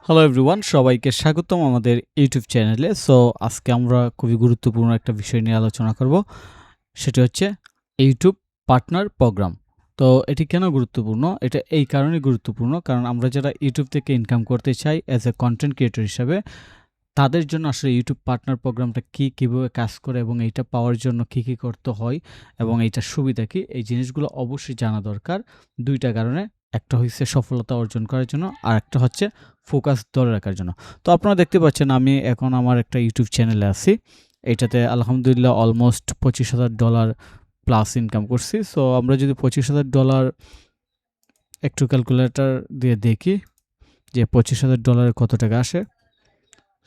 Hello everyone, সবাইকে স্বাগতম আমাদের ইউটিউব চ্যানেলে। সো আজকে আমরা খুবই গুরুত্বপূর্ণ একটা বিষয় নিয়ে আলোচনা করব, সেটি হচ্ছে ইউটিউব পার্টনার প্রোগ্রাম। তো এটি কেন গুরুত্বপূর্ণ? এটা এই কারণেই গুরুত্বপূর্ণ কারণ আমরা যারা ইউটিউব থেকে ইনকাম করতে চাই অ্যাজ এ কন্টেন্ট ক্রিয়েটর হিসাবে, তাদের জন্য আসলে ইউটিউব পার্টনার প্রোগ্রামটা কীভাবে কাজ করে এবং এইটা পাওয়ার জন্য কী করতে হয় এবং এইটার সুবিধা কী, এই জিনিসগুলো অবশ্যই জানা দরকার দুইটা কারণে। একটা হচ্ছে সফলতা অর্জন করার জন্য, আর একটা হচ্ছে ফোকাস ধরে রাখার জন্য। তো আপনারা দেখতে পাচ্ছেন আমি এখন আমার একটা ইউটিউব চ্যানেলে আছি। এটাতে আলহামদুলিল্লাহ অলমোস্ট $25,000 প্লাস ইনকাম করছি। সো আমরা যদি $25,000 একটু ক্যালকুলেটর দিয়ে দেখি যে $25,000 কত টাকা আসে।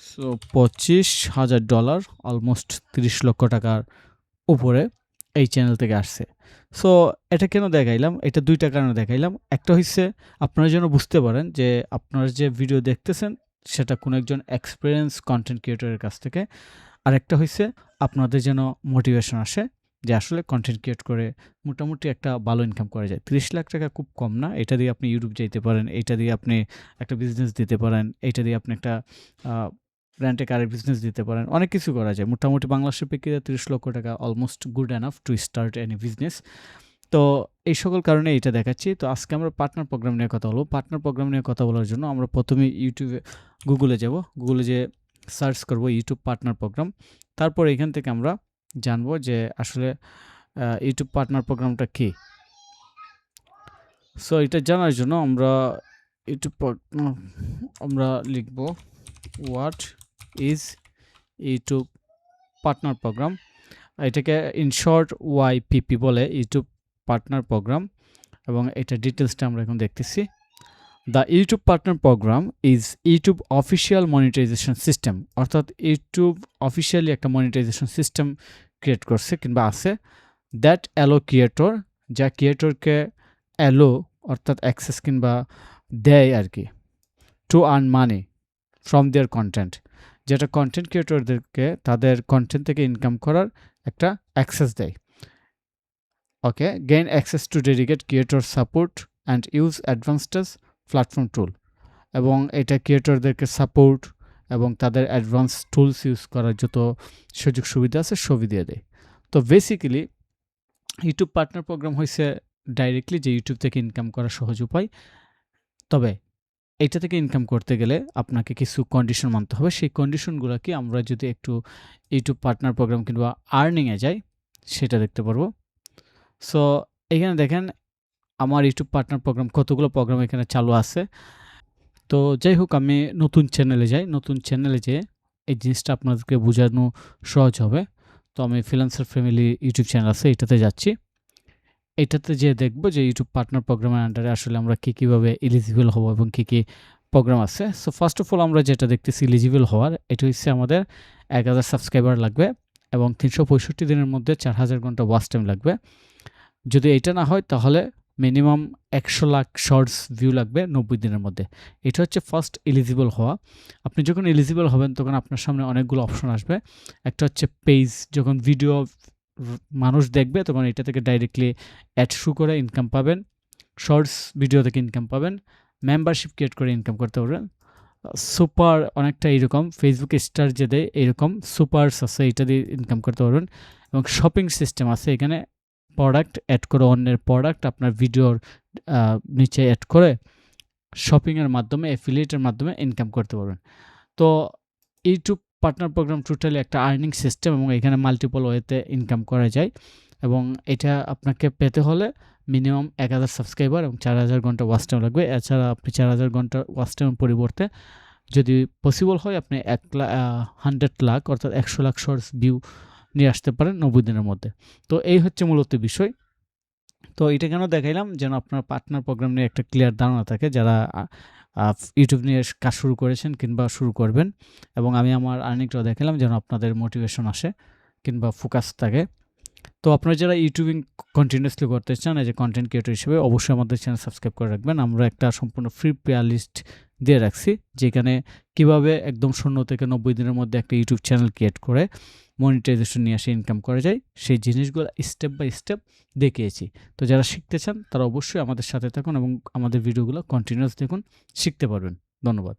সো $25,000 অলমোস্ট 30 লক্ষ টাকার উপরে এই চ্যানেল থেকে আসছে। সো এটা কেন দেখাইলাম? এটা দুইটা কারণে দেখাইলাম। একটা হচ্ছে আপনারা যেন বুঝতে পারেন যে আপনারা যে ভিডিও দেখতেছেন সেটা কোনো একজন এক্সপেরিয়েন্স কন্টেন্ট ক্রিয়েটরের কাছ থেকে। আরেকটা হচ্ছে আপনাদের যেন মোটিভেশন আসে যে আসলে কন্টেন্ট ক্রিয়েট করে মোটামুটি একটা ভালো ইনকাম করা যায়। 30 লাখ টাকা খুব কম না। এটা দিয়ে আপনি ইউটিউব যাইতে পারেন, এটা দিয়ে আপনি একটা বিজনেস দিতে পারেন, এটা দিয়ে আপনি একটা রেন্ট এ কারের বিজনেস দিতে পারেন। অনেক কিছু করা যায়। মোটামুটি বাংলাদেশের প্রেক্ষিতে 30 লক্ষ টাকা almost good enough to start any business. তো এই সকল কারণে এটা দেখাচ্ছি। তো আজকে আমরা পার্টনার প্রোগ্রাম নিয়ে কথা বলব। পার্টনার প্রোগ্রাম নিয়ে কথা বলার জন্য আমরা প্রথমে গুগলে যাব। গুগলে যেয়ে সার্চ করব ইউটিউব পার্টনার প্রোগ্রাম। তারপর এখান থেকে আমরা জানবো যে আসলে ইউটিউব পার্টনার প্রোগ্রামটা কী। সো এটা জানার জন্য আমরা আমরা লিখব what is YouTube partner program. এটাকে ইন শর্ট ওয়াইপিপি বলে, ইউটিউব পার্টনার প্রোগ্রাম। এবং এটা ডিটেলসটা আমরা এখন দেখতেছি। The YouTube partner program is YouTube official monetization system, অর্থাৎ ইউটিউব অফিসিয়ালি একটা মনিটাইজেশন সিস্টেম ক্রিয়েট করছে কিংবা আছে, দ্যাট অ্যালো ক্রিয়েটর, যা ক্রিয়েটরকে অ্যালো অর্থাৎ অ্যাক্সেস কিংবা দেয় আর কি, to earn money from their content, যেটা কন্টেন্ট ক্রিয়েটরদেরকে তাদের কন্টেন্ট থেকে ইনকাম করার একটা অ্যাক্সেস দেয়। Okay, gain access to dedicate creator support and use advanced platform tool, এবং এটা ক্রিয়েটরদেরকে সাপোর্ট এবং তাদের অ্যাডভান্স টুলস ইউজ করার যত সুযোগ সুবিধা আছে সবই দিয়ে দেয়। তো বেসিক্যালি ইউটিউব পার্টনার প্রোগ্রাম হয়েছে ডাইরেক্টলি যে ইউটিউব থেকে ইনকাম করার সহজ উপায়। তবে এইটা থেকে ইনকাম করতে গেলে আপনাকে কিছু কন্ডিশন মানতে হবে। সেই কন্ডিশনগুলোকে আমরা যদি একটু ইউটিউব পার্টনার প্রোগ্রাম কিংবা আর্নিংয়ে যাই সেটা দেখতে পারবো। সো এখানে দেখেন আমার ইউটিউব পার্টনার প্রোগ্রাম, কতগুলো প্রোগ্রাম এখানে চালু আছে। তো যাই হোক, আমি নতুন চ্যানেলে যাই। নতুন চ্যানেলে যেয়ে এই জিনিসটা আপনাদেরকে বোঝানো সহজ হবে। তো আমি ফ্রিল্যান্সার ফ্যামিলি ইউটিউব চ্যানেল আছে, এটাতে যাচ্ছি। এটাতে যেয়ে দেখব যে ইউটিউব পার্টনার প্রোগ্রামের আন্ডারে আসলে আমরা কীভাবে এলিজিবল হব এবং কী প্রোগ্রাম আছে। সো ফার্স্ট অফ অল আমরা যেটা দেখতেছি এলিজিবল হওয়ার, এটা হচ্ছে আমাদের 1000 সাবস্ক্রাইবার লাগবে এবং 365 দিনের মধ্যে 4000 ঘন্টা ওয়াচ টাইম লাগবে। যদি এটা না হয় তাহলে মিনিমাম 100 লাখ শর্টস ভিউ লাগবে 90 দিনের মধ্যে। এটা হচ্ছে ফার্স্ট এলিজিবল হওয়া। আপনি যখন এলিজিবল হবেন তখন আপনার সামনে অনেকগুলো অপশন আসবে। একটা হচ্ছে পেজ, যখন ভিডিও মানুষ দেখবে তখন এটা থেকে ডাইরেক্টলি অ্যাড শো করে ইনকাম পাবেন। শর্টস ভিডিও থেকে ইনকাম পাবেন। মেম্বারশিপ ক্রিয়েট করে ইনকাম করতে পারবেন। সুপার অনেকটা এইরকম ফেসবুক স্টার যে দেয় এইরকম সুপারস আছে, এটা দিয়ে ইনকাম করতে পারবেন। এবং শপিং সিস্টেম আছে, এখানে প্রোডাক্ট অ্যাড করে অন্যের প্রোডাক্ট আপনার ভিডিওর নিচে অ্যাড করে শপিংয়ের মাধ্যমে, অ্যাফিলিয়েটের মাধ্যমে ইনকাম করতে পারবেন। তো ইউটিউব পার্টনার প্রোগ্রাম টোটালি একটা আর্নিং সিস্টেম এবং এখানে মাল্টিপল ওয়েতে ইনকাম করা যায়। এবং এটা আপনাকে পেতে হলে মিনিমাম 1000 সাবস্ক্রাইবার এবং 4000 ঘন্টা ওয়াচ টাইম লাগবে। এছাড়া আপনি 4000 ঘন্টা ওয়াচ টাইমের পরিবর্তে যদি পসিবল হয় আপনি 100 লাখ অর্থাৎ 100 লাখ শর্টস ভিউ নিয়ে আসতে পারেন 90 দিনের মধ্যে। তো এই হচ্ছে মূলত বিষয়। তো এটা কেন দেখাইলাম, যেন আপনার পার্টনার প্রোগ্রাম নিয়ে একটা ক্লিয়ার ধারণা থাকে যারা ইউটিউব নিয়ে কাজ শুরু করেছেন কিংবা শুরু করবেন। এবং আমি আমার আর্নিংটাও দেখালাম যেন আপনাদের মোটিভেশন আসে কিংবা ফোকাস থাকে। তো আপনারা যারা ইউটিউবিং কন্টিনিউয়াসলি করতে চান এজ এ কন্টেন্ট ক্রিয়েটর হিসেবে, অবশ্যই আমাদের চ্যানেল সাবস্ক্রাইব করে রাখবেন। আমরা একটা সম্পূর্ণ ফ্রি প্লেয়ার লিস্ট দিয়ে রাখছি, যেখানে কিভাবে একদম 0 থেকে 90 দিনের মধ্যে একটা ইউটিউব চ্যানেল ক্রিয়েট করে মনিটাইজেশন নিয়ে আসে ইনকাম করা যায়, সেই জিনিসগুলো স্টেপ বাই স্টেপ দেখিয়েছি। তো যারা শিখতে চান তারা অবশ্যই আমাদের সাথে থাকুন এবং আমাদের ভিডিওগুলো কন্টিনিউয়াস দেখুন, শিখতে পারবেন। ধন্যবাদ।